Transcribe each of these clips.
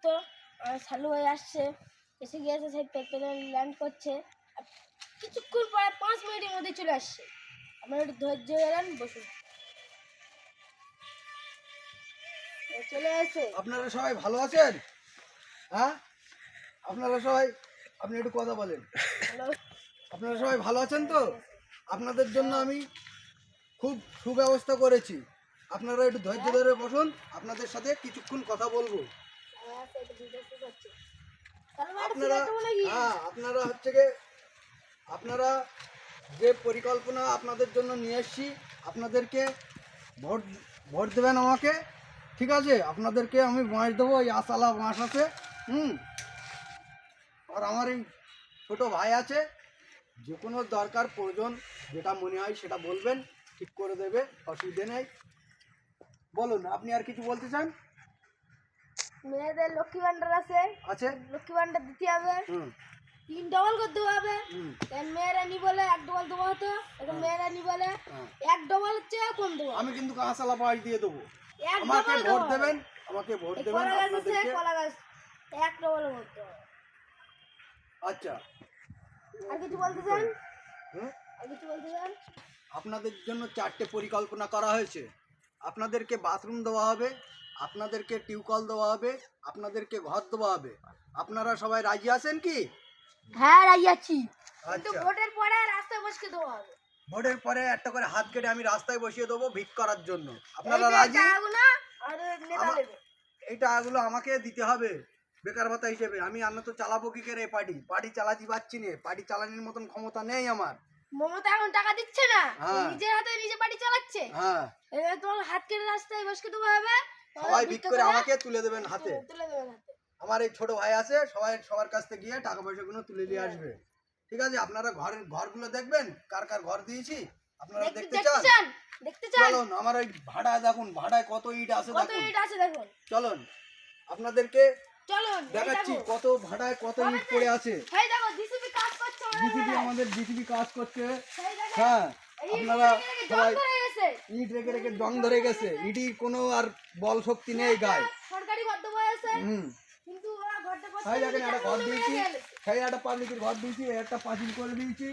তো চালু হয়ে আসছে, এসে গিয়েছে, সেই প্লেন ল্যান্ড করছে। আর কিছুক্ষণ পরে 5 মিনিটের মধ্যে চলে আসছে। আপনারা একটু ধৈর্য ধরেন, বসুন। চলে এসে আপনারা সবাই ভালো আছেন? হ্যাঁ, আপনারা সবাই, আপনি একটু কথা বলেন। আপনারা সবাই ভালো আছেন তো? আপনাদের জন্য আমি খুব সুব্যবস্থা করেছি। আপনারা একটু ধৈর্য ধরে বসুন, আপনাদের সাথে কিছুক্ষণ কথা বলবো। আপনারা হচ্ছে গিয়ে আপনারা যে পরিকল্পনা আপনাদের জন্য নিয়ে এসেছি, আপনাদেরকে ভোট ভোট দেবেন আমাকে, ঠিক আছে? আপনাদেরকে আমি বাঁশ দেবো, এই আশালা বাঁশ আছে। আর আমার এই ছোটো ভাই আছে, যে কোনো দরকার প্রয়োজন যেটা মনে হয় সেটা বলবেন, ঠিক করে দেবে, অসুবিধে নেই। বলুন, আপনি আর কিছু বলতে চান? মেয়েদের লক্ষ্মী ভান্ডার আছে, লক্ষ্মী ভান্ডার দিতে হবে, 3 ডবল করে দেওয়া হবে। মেয়েরা নি বলে 1 ডবল দেবো হতো, এখন মেয়েরা নি বলে 1 ডবল হচ্ছে কম দেবো। আমি কিন্তু কাঁচালা বাঁশ দিয়ে দেবো। আমাকে ভোট দেবেন, আমাকে ভোট দেবেন। কলা গাছ 1 ডবল ভোট দেবো। আচ্ছা, আর কিছু বলতে চান? আর কিছু বলতে চান? আপনাদের জন্য 4টে পরিকল্পনা করা হয়েছে। আপনাদেরকে বাথরুম দেওয়া হবে, আপনাদেরকে টিউবকল দেওয়া হবে, আপনাদেরকে ঘর দেওয়া হবে। আপনারা সবাই রাজি আছেন কি? হ্যাঁ, রাজি আছি। কিন্তু আচ্ছা, ভোটের পরে রাস্তায় বসে দেওয়া হবে। ভোটের পরে একটা করে হাত কেটে আমি রাস্তায় বসিয়ে দেবো ভিক করার জন্য। আপনারা রাজি? এই টাকাগুলো আমাকে দিতে হবে বেকার ভাতা হিসেবে। আমি তো চালাবো কি করে? পার্টি চালাতে পারছি না, পার্টি চালানোর মতন ক্ষমতা নেই আমার। মমতা এখন টাকা দিচ্ছে না, নিজের হাতে নিজে পার্টি চালাচ্ছে। হ্যাঁ, এবার তোমার হাত কেটে রাস্তায় বসে দেওয়া হবে, সবাই ভিক করে আমাকে তুলে দেবেন হাতে। তুলে দেবেন হাতে। আমার এই ছোট ভাই আছে, সবার কাছ থেকে গিয়ে টাকা পয়সাগুলো তুলে নিয়ে আসবে, ঠিক আছে? আপনারা ঘরগুলো দেখবেন, কার কার ঘর দিয়েছি আপনারা দেখতে চান? চলুন, আমার ওই ভাড়ায় দেখুন, ভাড়ায় কত ইট আছে দেখুন। চলুন, আপনাদেরকে দেখাচ্ছি কত ভাড়ায় কত ইট পড়ে আছে। আমাদের জিসিবি কাজ করছে। হ্যাঁ, আপনারা সবাই ইট রেখে রেখে জং ধরে গেছে, ইটির কোনো আর বল শক্তি নেই গায়ে। একটা ঘর দিয়েছি, একটা পাবলিকের ঘর দিয়েছি, একটা পাঁচিল করে দিয়েছি।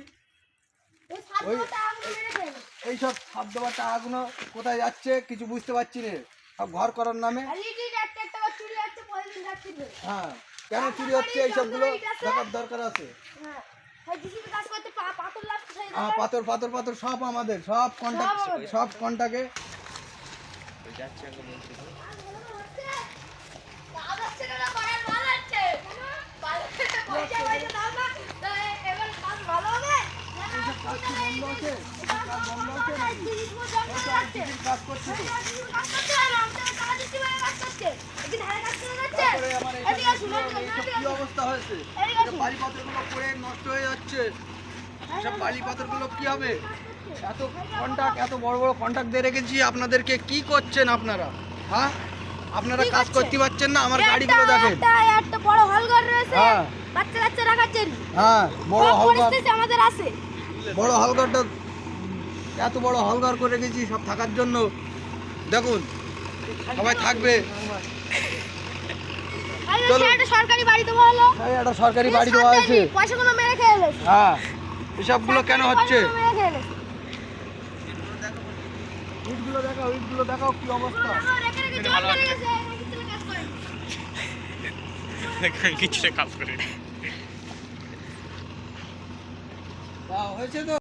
এইসব ছাদ দেওয়ার টাকাগুলো কোথায় যাচ্ছে কিছু বুঝতে পারছি না, সব ঘর করার নামে। হ্যাঁ, কেন চুরি হচ্ছে এইসবগুলো দেখার দরকার আছে। পাথর পাথর পাথর সব আমাদের, সব কন্টাক্টে কাজ করছি। কি অবস্থা হয়েছে, বালি পাথরগুলো পড়ে নষ্ট হয়ে যাচ্ছে। সব বালি পাথরগুলো কি হবে? এত বড় বড় কন্ট্রাক্ট দিয়ে রেখেছি, আপনাদেরকে কি করছেন আপনারা? হ্যাঁ, আপনারা কাজ করতে পারছেন না। আমার গাড়িগুলো দেখেন, একটা বড় হলঘর রয়েছে, বাচ্চা কাচ্চা রাখার জন্য। হ্যাঁ, বড় হলঘর আমাদের আছে। বড় হলঘরটা, এত বড় হলঘর করে রেখেছি সব থাকার জন্য। দেখুন, সবাই থাকবে। সরকারি বাড়ি দেওয়া হলো, একটা সরকারি বাড়ি দেওয়া হয়েছে। পয়সাগুলো মেরে খেয়ে গেছে। হ্যাঁ, এসবগুলো কেন হচ্ছে? ইটগুলো দেখাও কি অবস্থা। কিছু কাজ করে হয়েছে তো।